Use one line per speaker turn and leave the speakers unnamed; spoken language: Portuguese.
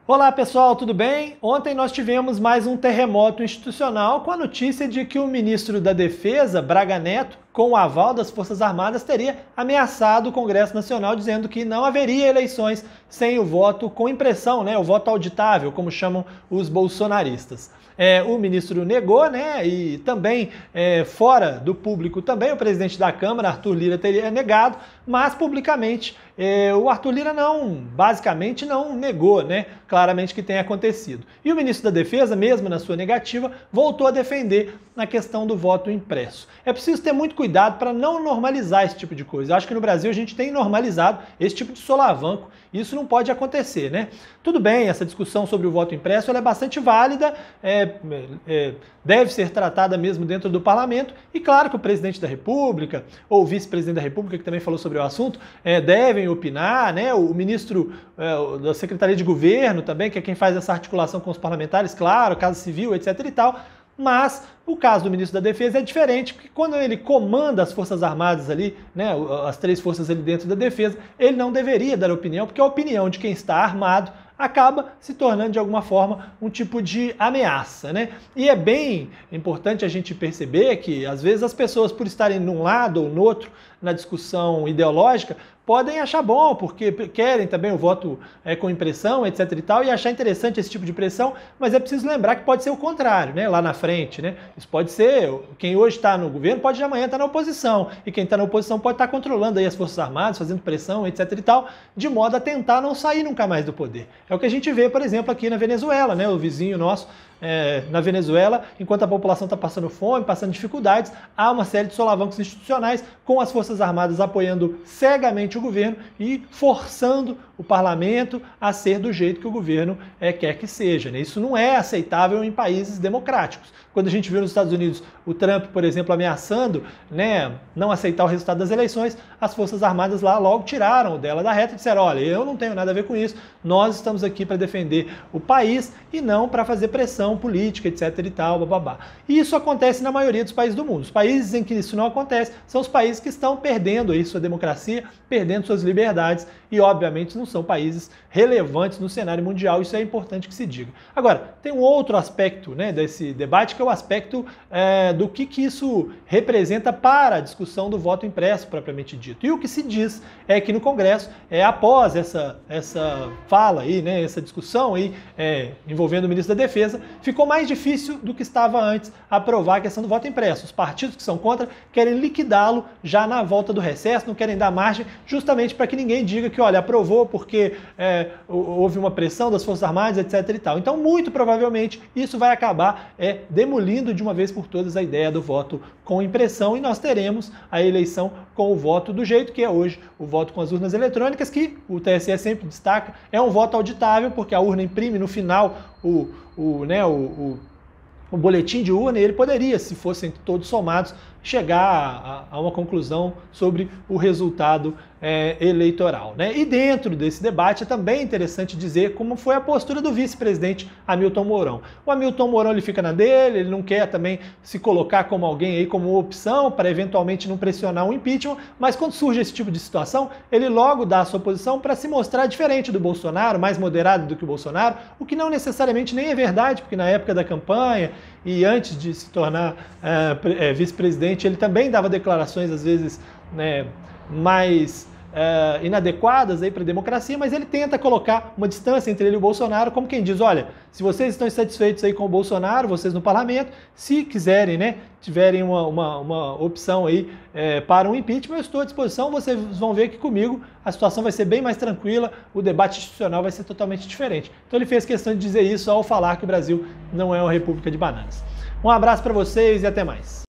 Olá pessoal, tudo bem? Ontem nós tivemos mais um terremoto institucional com a notícia de que o ministro da Defesa, Braga Neto, com o aval das Forças Armadas, teria ameaçado o Congresso Nacional dizendo que não haveria eleições sem o voto com impressão, o voto auditável, como chamam os bolsonaristas. O ministro negou, e também fora do público, também o presidente da Câmara, Arthur Lira, teria negado, mas publicamente o Arthur Lira basicamente não negou, claramente que tem acontecido. E o ministro da Defesa, mesmo na sua negativa, voltou a defender na questão do voto impresso. É preciso ter muito cuidado para não normalizar esse tipo de coisa. Eu acho que no Brasil a gente tem normalizado esse tipo de solavanco. Isso não pode acontecer, Tudo bem, essa discussão sobre o voto impresso ela é bastante válida, deve ser tratada mesmo dentro do parlamento, e claro que o presidente da República, ou o vice-presidente da República, que também falou sobre o assunto, devem opinar, o ministro da Secretaria de Governo também, que é quem faz essa articulação com os parlamentares, claro, Casa Civil, etc e tal. Mas o caso do ministro da Defesa é diferente, porque quando ele comanda as Forças Armadas ali, as três forças ali dentro da Defesa, ele não deveria dar opinião, porque a opinião de quem está armado acaba se tornando de alguma forma um tipo de ameaça, E é bem importante a gente perceber que às vezes as pessoas, por estarem num lado ou no outro na discussão ideológica, podem achar bom, porque querem também o voto com impressão, etc e tal, e achar interessante esse tipo de pressão, mas é preciso lembrar que pode ser o contrário, lá na frente, Isso pode ser, quem hoje está no governo pode de amanhã estar na oposição, e quem está na oposição pode estar controlando aí as Forças Armadas, fazendo pressão, etc e tal, de modo a tentar não sair nunca mais do poder. É o que a gente vê, por exemplo, aqui na Venezuela, o vizinho nosso, na Venezuela, enquanto a população está passando fome, passando dificuldades, há uma série de solavancos institucionais com as Forças Armadas apoiando cegamente o governo e forçando o parlamento a ser do jeito que o governo quer que seja. Isso não é aceitável em países democráticos. Quando a gente viu nos Estados Unidos o Trump, por exemplo, ameaçando não aceitar o resultado das eleições, as Forças Armadas lá logo tiraram o dela da reta e disseram: olha, eu não tenho nada a ver com isso, nós estamos aqui para defender o país e não para fazer pressão política, etc e tal, bababá. E isso acontece na maioria dos países do mundo. Os países em que isso não acontece são os países que estão perdendo aí sua democracia, perdendo suas liberdades e, obviamente, não são países relevantes no cenário mundial. Isso é importante que se diga. Agora, tem um outro aspecto desse debate, que é o aspecto do que isso representa para a discussão do voto impresso, propriamente dito. E o que se diz é que no Congresso, após essa fala aí, essa discussão aí, envolvendo o ministro da Defesa, ficou mais difícil do que estava antes aprovar a questão do voto impresso. Os partidos que são contra querem liquidá-lo já na volta do recesso, não querem dar margem, justamente para que ninguém diga que, olha, aprovou porque houve uma pressão das Forças Armadas, etc e tal. Então, muito provavelmente, isso vai acabar demolindo de uma vez por todas a ideia do voto com impressão, e nós teremos a eleição com o voto do jeito que é hoje, o voto com as urnas eletrônicas, que o TSE sempre destaca, é um voto auditável, porque a urna imprime no final o boletim de urna, e ele poderia, se fossem todos somados, chegar a uma conclusão sobre o resultado eleitoral. E dentro desse debate é também interessante dizer como foi a postura do vice-presidente Hamilton Mourão. O Hamilton Mourão ele fica na dele, ele não quer também se colocar como alguém aí como opção para eventualmente não pressionar um impeachment, mas quando surge esse tipo de situação, ele logo dá a sua posição para se mostrar diferente do Bolsonaro, mais moderado do que o Bolsonaro, o que não necessariamente nem é verdade, porque na época da campanha e antes de se tornar vice-presidente, ele também dava declarações às vezes mais inadequadas para a democracia, mas ele tenta colocar uma distância entre ele e o Bolsonaro, como quem diz: olha, se vocês estão insatisfeitos aí com o Bolsonaro, vocês no parlamento, se quiserem, tiverem uma opção aí para um impeachment, eu estou à disposição, vocês vão ver que comigo a situação vai ser bem mais tranquila, o debate institucional vai ser totalmente diferente. Então ele fez questão de dizer isso ao falar que o Brasil não é uma república de bananas. Um abraço para vocês e até mais.